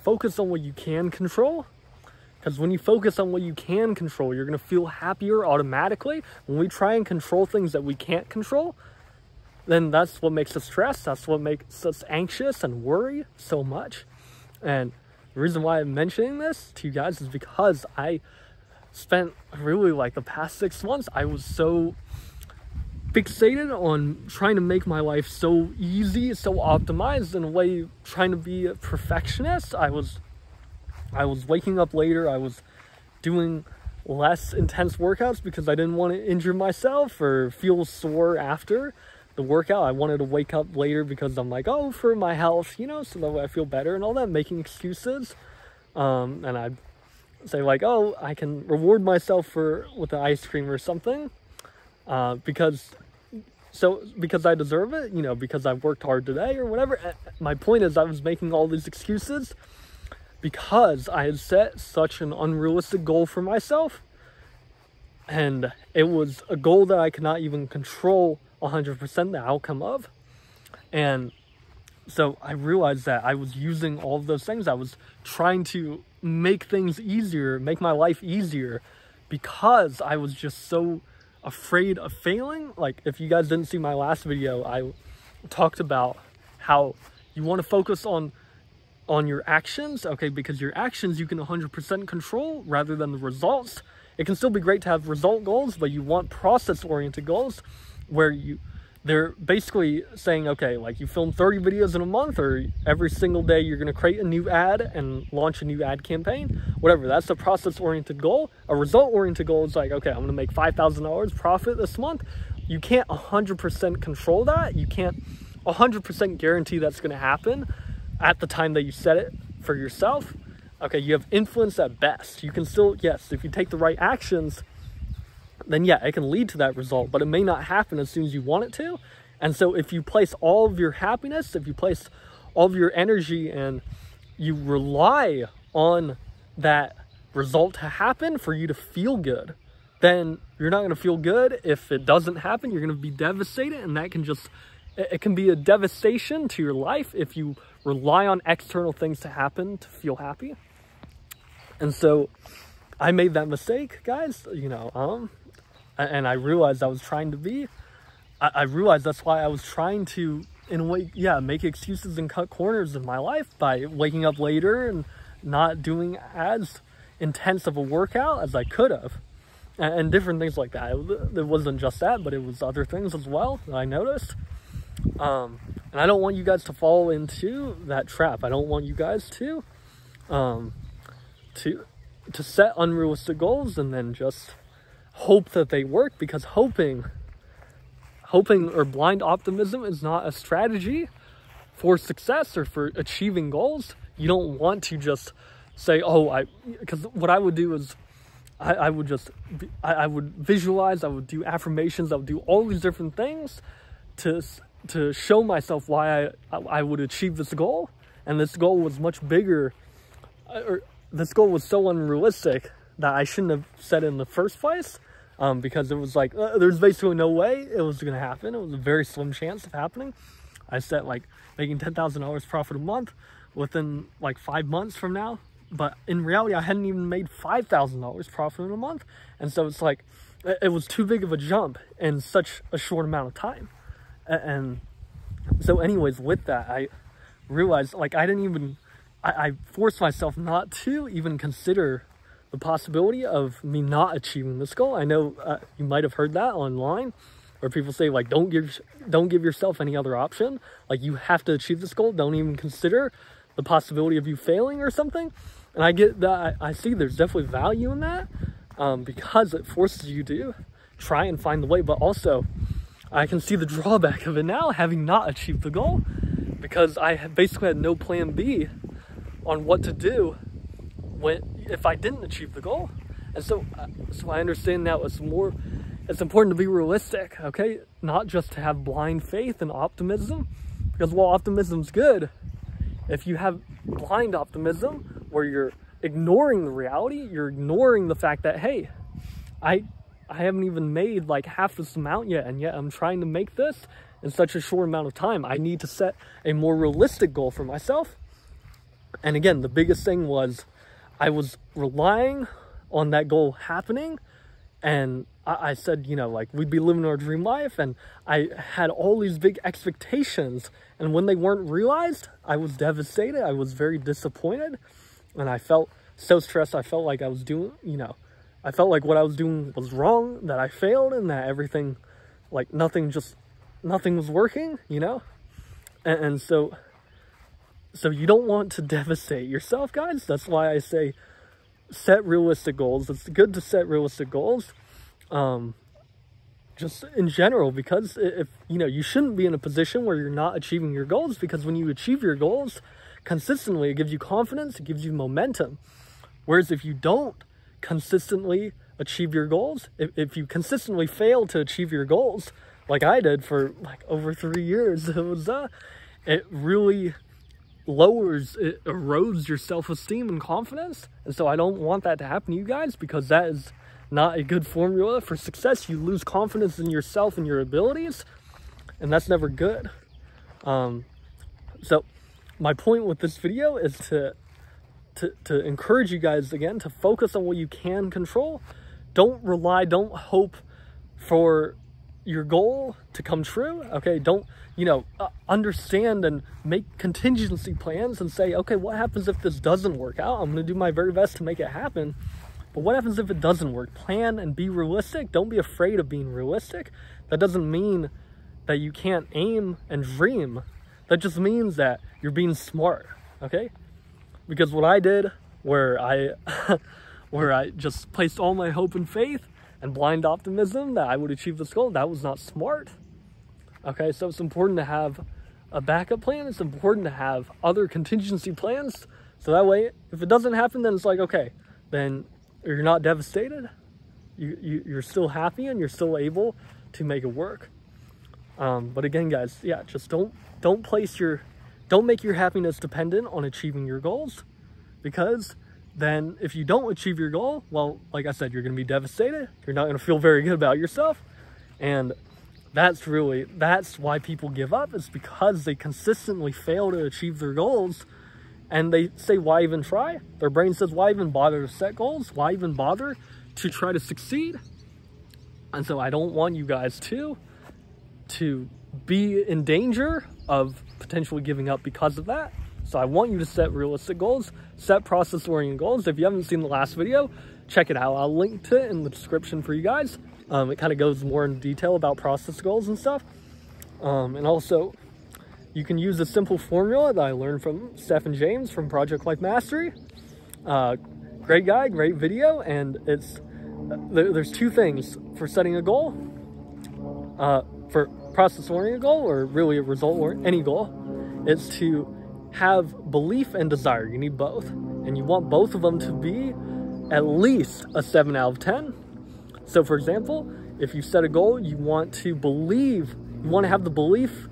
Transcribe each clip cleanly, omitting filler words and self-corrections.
focus on what you can control. Because when you focus on what you can control, you're going to feel happier automatically. When we try and control things that we can't control, then that's what makes us stressed. That's what makes us anxious and worry so much. And the reason why I'm mentioning this to you guys is because I spent really like the past 6 months, I was so fixated on trying to make my life so easy, so optimized, in a way, trying to be a perfectionist. I was waking up later. I was doing less intense workouts because I didn't want to injure myself or feel sore after the workout. I wanted to wake up later because I'm like, oh, for my health, you know, so that way I feel better and all that, making excuses. And I'd say like, oh, I can reward myself with an ice cream or something, because I deserve it, you know, because I worked hard today or whatever. My point is, I was making all these excuses because I had set such an unrealistic goal for myself, and it was a goal that I could not even control 100% the outcome of. And so I realized that I was using all of those things. I was trying to make things easier, make my life easier, because I was just so afraid of failing. Like, if you guys didn't see my last video, I talked about how you want to focus on your actions, okay, because your actions you can 100% control rather than the results. It can still be great to have result goals, but you want process-oriented goals where they're basically saying, okay, like you film 30 videos in a month, or every single day you're going to create a new ad and launch a new ad campaign, whatever. That's a process-oriented goal. A result-oriented goal is like, okay, I'm going to make $5,000 profit this month. You can't 100% control that. You can't 100% guarantee that's going to happen at the time that you set it for yourself. Okay, you have influence at best. You can still, yes, if you take the right actions, then yeah, it can lead to that result, but it may not happen as soon as you want it to. And so if you place all of your happiness, if you place all of your energy and you rely on that result to happen for you to feel good, then you're not going to feel good. If it doesn't happen, you're going to be devastated, and that can just, it can be a devastation to your life if you rely on external things to happen to feel happy. And so I made that mistake, guys, you know, and I realized I was trying to be, I realized that's why I was trying to, in a way, yeah, make excuses and cut corners in my life by waking up later and not doing as intense of a workout as I could have, and different things like that. It wasn't just that, but it was other things as well that I noticed. And I don't want you guys to fall into that trap. I don't want you guys to set unrealistic goals and then just hope that they work, because hoping or blind optimism is not a strategy for success or for achieving goals. You don't want to just say, oh, because what I would do is I would visualize, I would do affirmations, I would do all these different things to show myself why I would achieve this goal. And this goal was much bigger, or this goal was so unrealistic that I shouldn't have set it in the first place, because it was like, there's basically no way it was going to happen. It was a very slim chance of happening. I set like making $10,000 profit a month within like 5 months from now. But in reality, I hadn't even made $5,000 profit in a month. And so it's like, it was too big of a jump in such a short amount of time. And so anyways, with that, I realized like I forced myself not to even consider the possibility of me not achieving this goal. I know you might have heard that online, where people say like, don't give yourself any other option. Like, you have to achieve this goal. Don't even consider the possibility of you failing or something. And I get that. I see there's definitely value in that, because it forces you to try and find the way. But also, I can see the drawback of it now, having not achieved the goal, because I basically had no plan B on what to do if I didn't achieve the goal. And so I understand now it's important to be realistic, okay? Not just to have blind faith and optimism, because while optimism's good, if you have blind optimism where you're ignoring the reality, you're ignoring the fact that, hey, I haven't even made like half this amount yet, and yet I'm trying to make this in such a short amount of time. I need to set a more realistic goal for myself. And again, the biggest thing was I was relying on that goal happening. And I said, you know, like, we'd be living our dream life. And I had all these big expectations. And when they weren't realized, I was devastated. I was very disappointed. And I felt so stressed. I felt like I was doing, you know, I felt like what I was doing was wrong, that I failed, and that everything, like, nothing was working, you know? And so you don't want to devastate yourself, guys. That's why I say set realistic goals. It's good to set realistic goals, just in general, because if, you know, you shouldn't be in a position where you're not achieving your goals, because when you achieve your goals consistently, it gives you confidence, it gives you momentum. Whereas if you don't consistently achieve your goals, if you consistently fail to achieve your goals, like I did for like over 3 years, it really it erodes your self-esteem and confidence. And so I don't want that to happen to you guys, because that is not a good formula for success. You lose confidence in yourself and your abilities, and that's never good. So my point with this video is to encourage you guys, again, to focus on what you can control. Don't hope for your goal to come true. Okay, don't, you know, understand and make contingency plans and say, okay, what happens if this doesn't work out? I'm going to do my very best to make it happen. But what happens if it doesn't work? Plan and be realistic. Don't be afraid of being realistic. That doesn't mean that you can't aim and dream. That just means that you're being smart, okay? Because what I did, where I just placed all my hope and faith and blind optimism that I would achieve this goal, that was not smart. Okay, so it's important to have a backup plan. It's important to have other contingency plans. So that way, if it doesn't happen, then it's like, okay, then you're not devastated. You're still happy and you're still able to make it work. But again, guys, yeah, just don't make your happiness dependent on achieving your goals, because then if you don't achieve your goal, well, like I said, you're going to be devastated. You're not going to feel very good about yourself. And that's why people give up, is because they consistently fail to achieve their goals. And they say, why even try? Their brain says, why even bother to set goals? Why even bother to try to succeed? And so I don't want you guys to be in danger of potentially giving up because of that. So I want you to set realistic goals, set process-oriented goals. If you haven't seen the last video, check it out. I'll link to it in the description for you guys. It kind of goes more in detail about process goals and stuff. And also, you can use a simple formula that I learned from Steph and James from Project Life Mastery. Great guy, great video, and there's two things for setting a goal. For process-oriented goal, or really a result or any goal, is to have belief and desire. You need both, and you want both of them to be at least a 7 out of 10. So for example, if you set a goal, you want to have the belief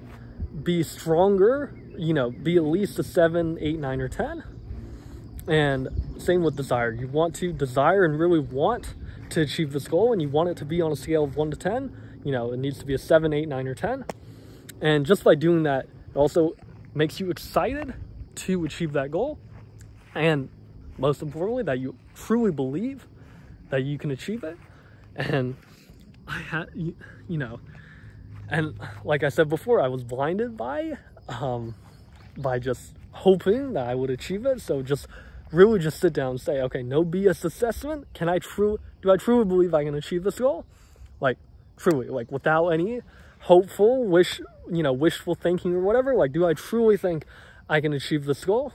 be stronger, you know, be at least a 7, 8, 9, or 10. And same with desire. You want to desire and really want to achieve this goal, and you want it to be on a scale of 1 to 10. You know, it needs to be a 7, 8, 9, or 10. And just by doing that, it also makes you excited to achieve that goal. And most importantly, that you truly believe that you can achieve it. And you know, and like I said before, I was blinded by just hoping that I would achieve it. So just sit down and say, okay, no BS assessment. Do I truly believe I can achieve this goal? Like, truly, like, without any wishful thinking or whatever. Like, do I truly think I can achieve this goal?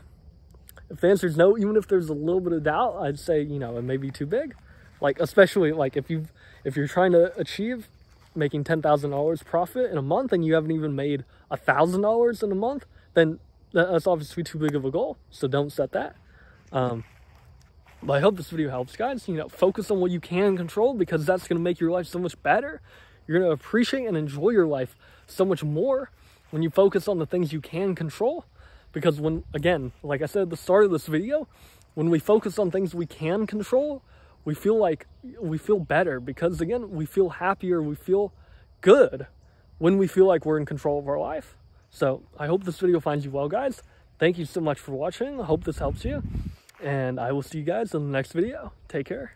If the answer is no, even if there's a little bit of doubt, I'd say, you know, it may be too big. Like, especially like if you're trying to achieve making $10,000 profit in a month and you haven't even made $1,000 in a month, then that's obviously too big of a goal. So don't set that. But I hope this video helps, guys. You know, focus on what you can control, because that's going to make your life so much better. You're going to appreciate and enjoy your life so much more when you focus on the things you can control. Because again, like I said at the start of this video, when we focus on things we can control, we feel better, because again, we feel happier, we feel good when we feel like we're in control of our life. So I hope this video finds you well, guys. Thank you so much for watching. I hope this helps you. And I will see you guys in the next video. Take care.